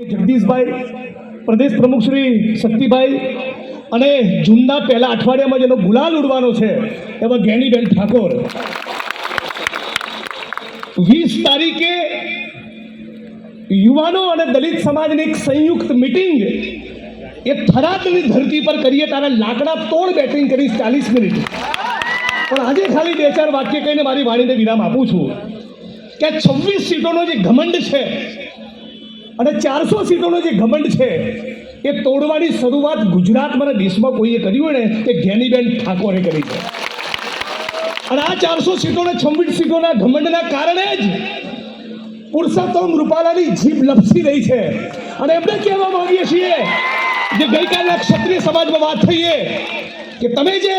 જગદીશભાઈ, પ્રદેશ પ્રમુખ શ્રી શક્તિભાઈ અને જૂનના પહેલા અઠવાડિયામાં જેનો ગુલાલ ઉડવાનો છે એવા જ્ઞાનીબેન ઠાકોર 20 તારીખે યુવાનો અને દલિત સમાજની એક સંયુક્ત મીટિંગ એ થરાદની ધરતી પર કરીએ ત્યારે લાકડા તોડ બેટિંગ કરી 40 મિનિટ. પણ આજે ખાલી 2-4 વાક્ય કહીને મારી વાણીને વિરામ આપું છું કે 26 સીટોનો જે ઘમંડ છે અને 400 સીટોનો જે ઘમંડ છે એ તોડવાની શરૂઆત ગુજરાતમાં અને દેશમાં કોઈએ કર્યું હોય ને તે જ્ઞાનીબેન ઠાકોરે કરી છે. અને આ 400 સીટોને 26 સીટોના ઘમંડના કારણે જ પુરુષોત્તમ રૂપાલાની જીભ લપસી રહી છે. અને એમને કહેવા માંગીએ છીએ જે ગઈકાલના ક્ષત્રિય સમાજમાં વાત થઈએ કે તમે જે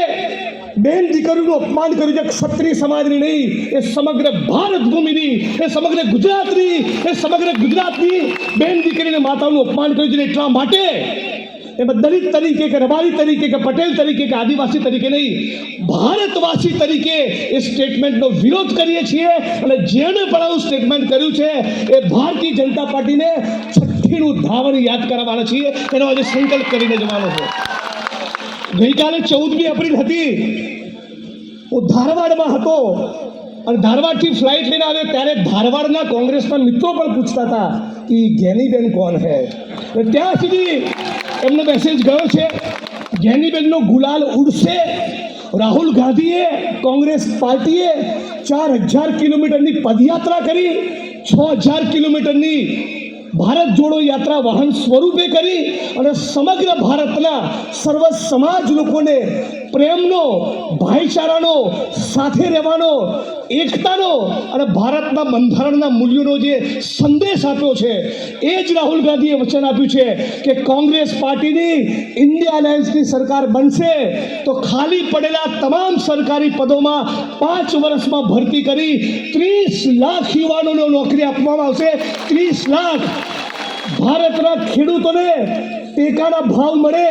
બેન દીકરીનું અપમાન કર્યું છે ક્ષત્રિય સમાજની નહીં, એ સમગ્ર ભારત ભૂમિની, એ સમગ્ર ગુજરાતની, એ સમગ્ર ગુજરાતની બેન દીકરીને માતાનું અપમાન કર્યું છે. એટલા માટે એમાં દલિત તરીકે કે રબારી તરીકે કે પટેલ તરીકે કે આદિવાસી તરીકે નહીં, ભારતવાસી તરીકે એ સ્ટેટમેન્ટનો વિરોધ કરીએ છીએ. અને જેણે પણ આવું સ્ટેટમેન્ટ કર્યું છે એ ભારતીય જનતા પાર્ટીને છઠ્ઠીનું ધાવણ યાદ કરાવવાના છીએ, એનો આજે સંકલ્પ કરીને જવાનો છે. ગઈકાલે 14મી એપ્રિલ હતી, હું ધારવાડમાં હતો અને ધારવાડથી ફ્લાઇટ લઈને આવ્યો ત્યારે ધારવાડના કોંગ્રેસના મિત્રો પણ પૂછતા હતા કે જ્ઞાનીબેન કોણ હે. ત્યાં સુધી એમનો મેસેજ ગયો છે જ્ઞાનીબેનનો ગુલાલ ઉડશે. રાહુલ ગાંધીએ કોંગ્રેસ પાર્ટીએ 4000 કિલોમીટરની પદયાત્રા કરી, 6000 કિલોમીટરની ભારત જોડો યાત્રા વાહન સ્વરૂપે કરી અને સમગ્ર ભારતના સર્વ સમાજ લોકોને પ્રેમનો, ભાઈચારાનો, સાથે રહેવાનો, એકતાનો અને ભારતના બંધારણના મૂલ્યોનો જે સંદેશ આપ્યો છે એ જ રાહુલ ગાંધીએ વચન આપ્યું છે કે કોંગ્રેસ પાર્ટીની ઇન્ડિયા અલાયન્સની સરકાર બનશે તો ખાલી પડેલા તમામ સરકારી પદોમાં 5 વર્ષમાં ભરતી કરી 30 લાખ યુવાનોને નોકરી આપવામાં આવશે. 30 લાખ. ભારતના ખેડૂતોને ટેકાના ભાવ મળે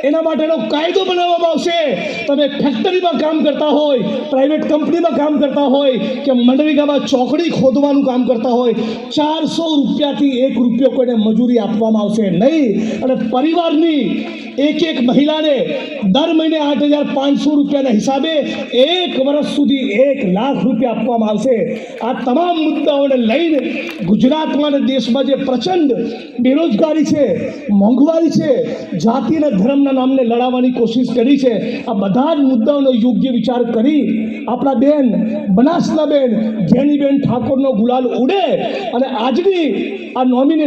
એના માટેનો કાયદો બનાવવામાં આવશે. તમે ફેક્ટરીમાં કામ કરતા હોય, પ્રાઇવેટ કંપનીમાં કામ કરતા હોય કે મનરેગામાં ચોકડી ખોદવાનું કામ કરતા હોય, 400 રૂપિયાથી 1 રૂપિયો કોઈને મજૂરી આપવામાં આવશે નહીં. અને પરિવારની એક મહિલાને દર મહિને 8500 રૂપિયાના હિસાબે 1 વર્ષ સુધી 1 લાખ રૂપિયા આપવામાં આવશે. આ તમામ મુદ્દાઓને લઈને ગુજરાતમાં અને દેશમાં જે પ્રચંડ બેરોજગારી છે, મોંઘવારી છે, જાતિ અને ધર્મના નામને લડાવવાની કોશિશ કરી છે, આ બધા જ મુદ્દાઓનો યોગ્ય વિચાર કરી આપણા બેન બનાસના બેન જ્ઞાનીબેન ઠાકોરનો ગુલાલ ઉડે અને આજની આ નોમિનેશન